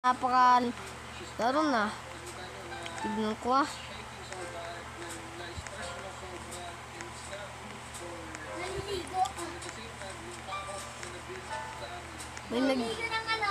Laro na. Tignan ko ah.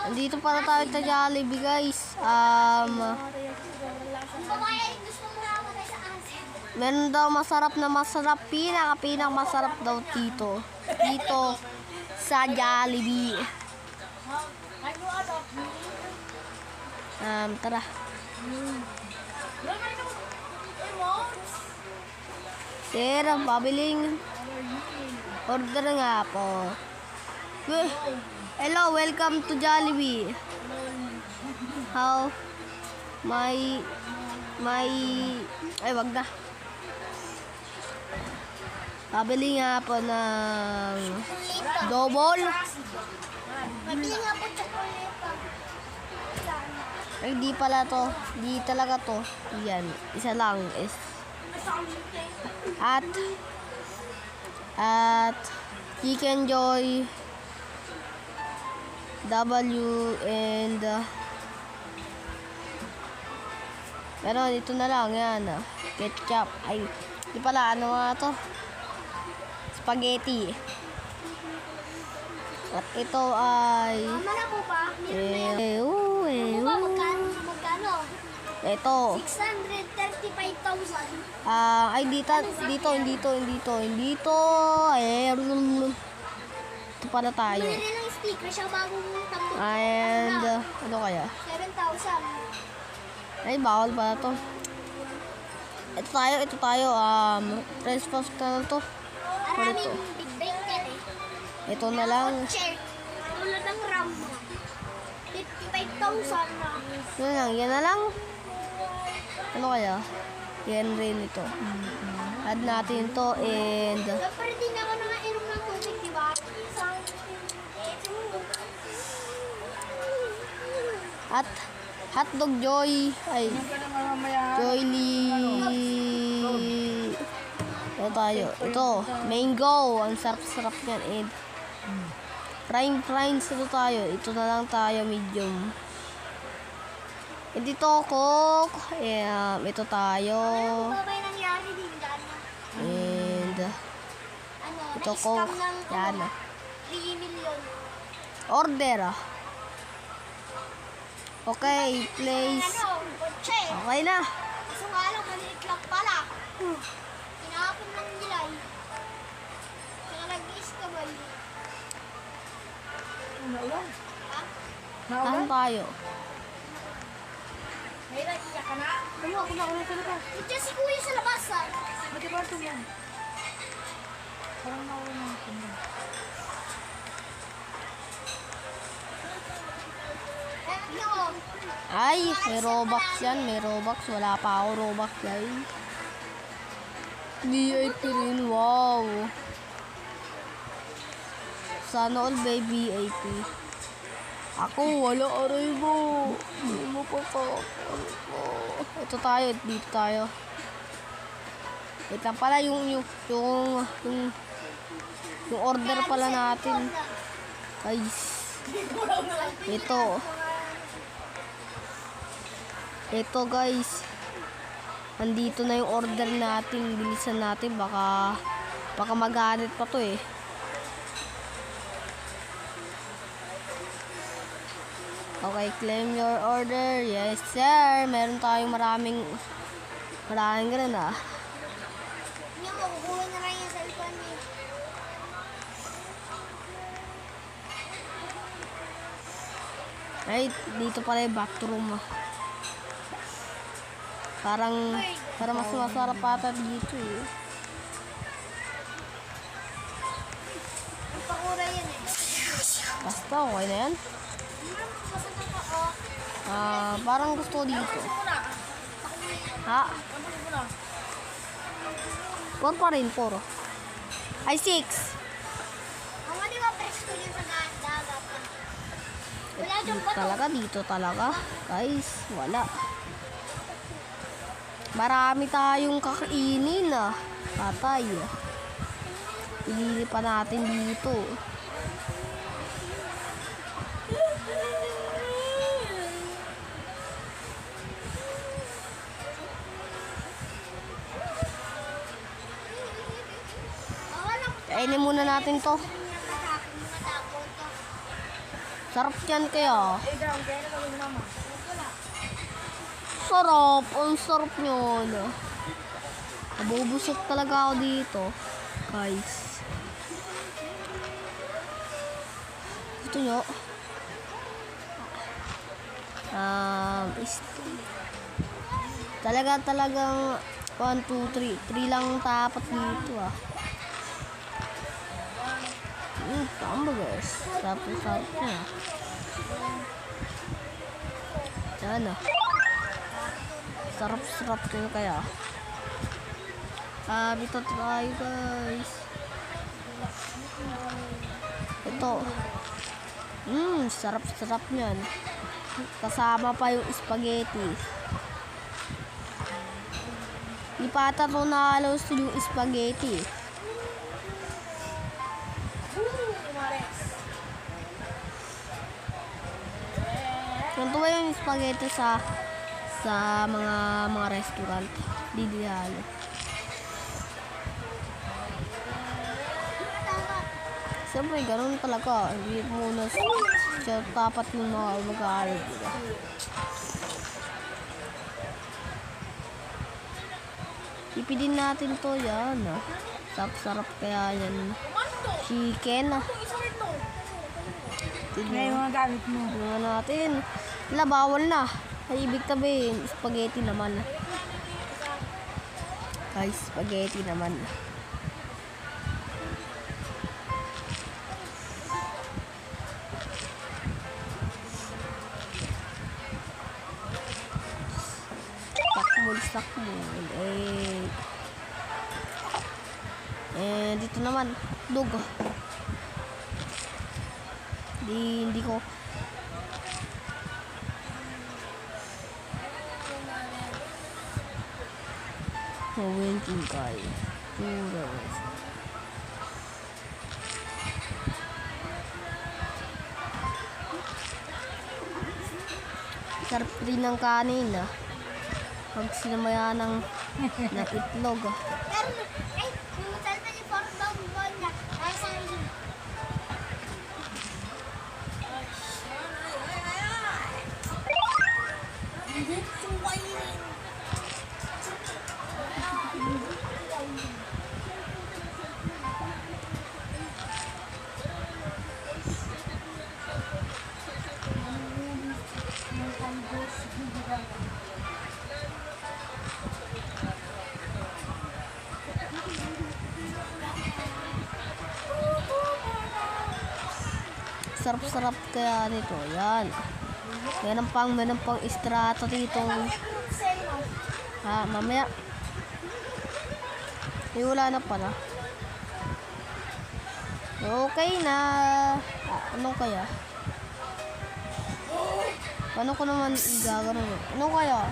Andito pala tayo sa Jollibee, guys. Meron daw masarap. Pinaka masarap daw dito sa Jollibee. Tara. Sir, pabiling. Order nga po. Hello, welcome to Jollibee. How? Ay, wag na. Pabili nga po ng double. Pabili nga po chocolate. Ay, di pala to. Di talaga to. Yan. Isa lang is. At Chicken Joy W and pero ito na lang yan. Ketchup. Ay, di pala. Ano nga to? Spaghetti. At ito ay Malabo pa? Magkano? Ito. 635,000. Ay dito. Ito pala tayo. Bili ng sticker siya bagong tambo. And ano kaya? 7,000. Ay, bawal pala to. Ito tayo. Response na to. Maraming big bang yan eh. Ito na lang. Chair. Tulad ng RAM. 55,000 na. Yan na lang. Ano kaya? Yan rin ito. Add natin to and Siyempre din ako nakainom ng tubig, di ba? at hotdog joy. Ay, joyly. Ito tayo. Ito, mango. Ang sarap-sarap yan. And fries ito tayo. Ito na lang tayo, medium. And ito, Coke. Ito tayo. Ano ba yung nangyari din dyan? And ito, Coke. Yan. 3 million. Order. Okay, place. Kotse. Okay na. Kaso nga lang, maliit lang pala. Tinapon ng nilay. Saka nag-iskabay. Ha? Saan tayo? May naiyak ka na? Ako na talaga. Ito si kuya sa labas ha. Mati ba ito yan? Parang nawala na ito. Ay, may Robux yan. May Robux. Wala pa ako Robux, guys. VIP rin. Wow. Sana all by VIP. Ako, wala aray mo. Hindi mo pa pa. Ito tayo. Dito tayo. Wait lang pala yung order pala natin. Guys. Ito guys. Nandito na yung order natin. Bilisan natin. Baka magalit pa to eh. Okay, claim your order. Yes, sir. Meron tayong maraming ganun ah. Hindi mo, kukuha na lang yung cellphone niya. Ay, dito pala yung bathroom ah. Parang mas masarap ata dito eh. Ang pakura yan eh. Basta, okay na yan. Parang gusto ko dito. Ha? 4 pa rin, 4. Ay, 6. Ang di ba presko yun sa dagat? Wala dyan ba Talaga, dito talaga. Guys, wala. Marami tayong kakainin ah. Patay. Pinili pa natin dito. Kainin muna natin to. Sarap yan kaya. Sarap. Ang sarap yun. Nabubusok talaga ako dito. Guys. Gusto nyo? Talagang 1, 2, 3 lang tapat dito ah. Tama guys. Sarap niya. Yan ah. Sarap kayo kaya. Ito tayo guys. Ito. Sarap niyan. Kasama pa yung spaghetti. Di pa ata ito nakalos yung spaghetti. Ganito ba yung spaghetti sa mga restaurant? Di halo. Siyempre, ganun talaga. Hindi muna siya tapat yung mga mag-aaral. Diba? Ipidin natin to yan. Sarap kaya yan. Chicken. Ngayon mga gamit mo. Tingnan natin. Wala, bawal na. Ay, ibig sabihin, spaghetti naman. Guys, spaghetti naman. Sakmul. Dito naman. Dugo. Hindi ko. Winking guy. Sarap rin ng kanin ah. Pag sinamaya ng itlog. Pero, yung salta ni Fortong Ball niya, ay sa rin. Sarap kaya nito. Yan. Meron pang estrato dito. Mamaya. Wala na pala. Okay na. Ano kaya? Paano ko naman igagano? Ano kaya?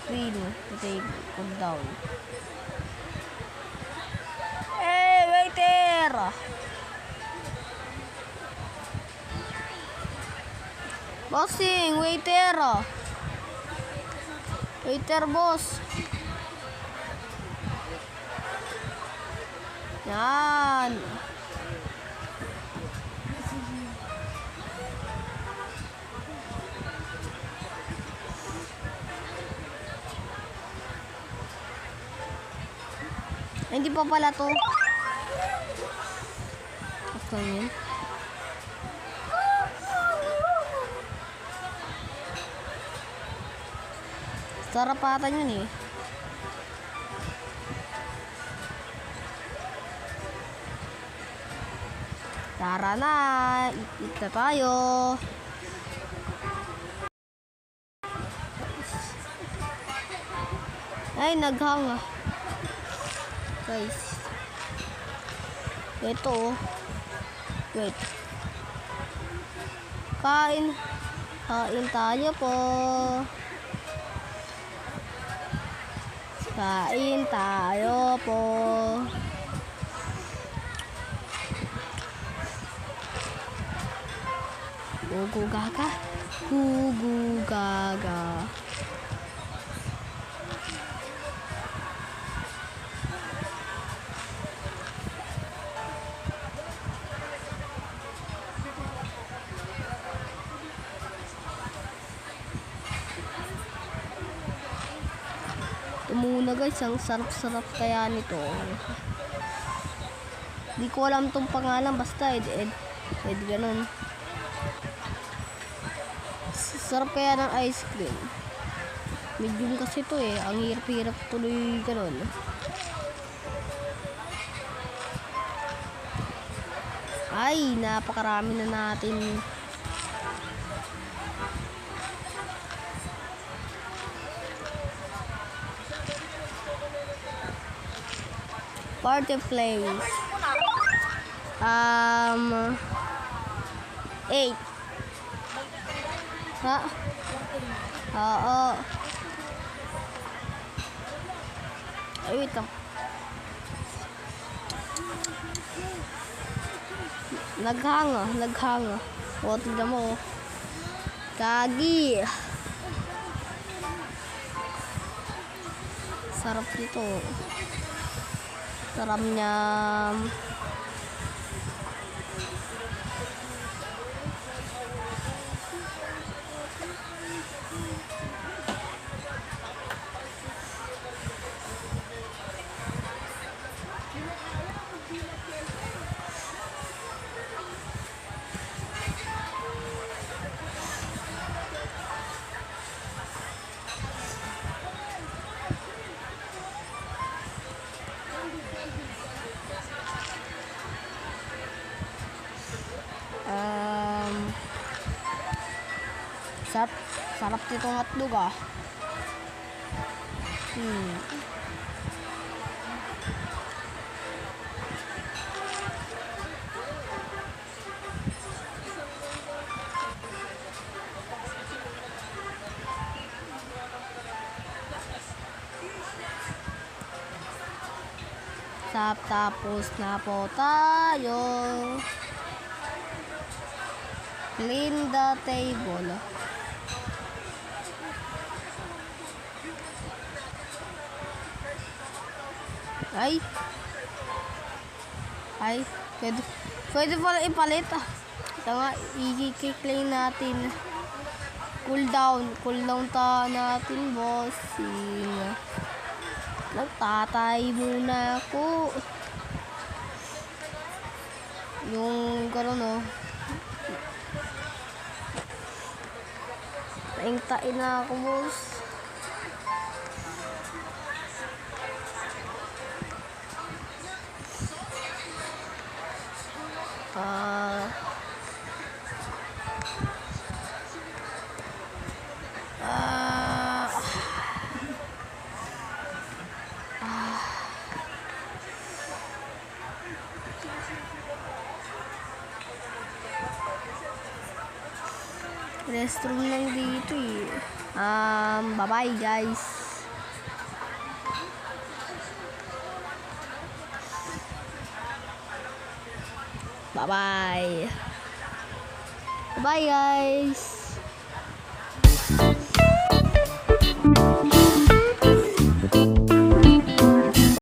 Queen. Take it down. Hey, waiter! Bossing, waiter. Waiter, boss. Yan. Hindi pa pala to. Okay yun. Sarap ata yun eh. Tara na, eat na tayo. Ay, naghang. Guys. Ito. Wait. Kain tayo po. Kain tayo po. Gugu gaga. Gugu gaga. muna guys, ang sarap-sarap kaya nito. Di ko alam tong pangalan, basta ed ganun. Sarap kaya ng ice cream. Medium kasi to eh, ang hirap-hirap tuloy ganun. Ay, napakarami na natin. Party place. 8. Ha? Oo. Ay, wait lang. Naghanga. O, tignan mo. Kagi. Sarap nito. Sarap niya. Sarap nitong hotdog ah. Tapos na po tayo. Clean the table. Ay, pwede pala ipalit ah. Ito nga, i-clean natin. Cool down natin, bossing. Nagtatay muna ako. Yung karon oh. Taing-tain na ako, boss. Restroom lang dito eh. Bye-bye guys. Bye-bye. Bye guys.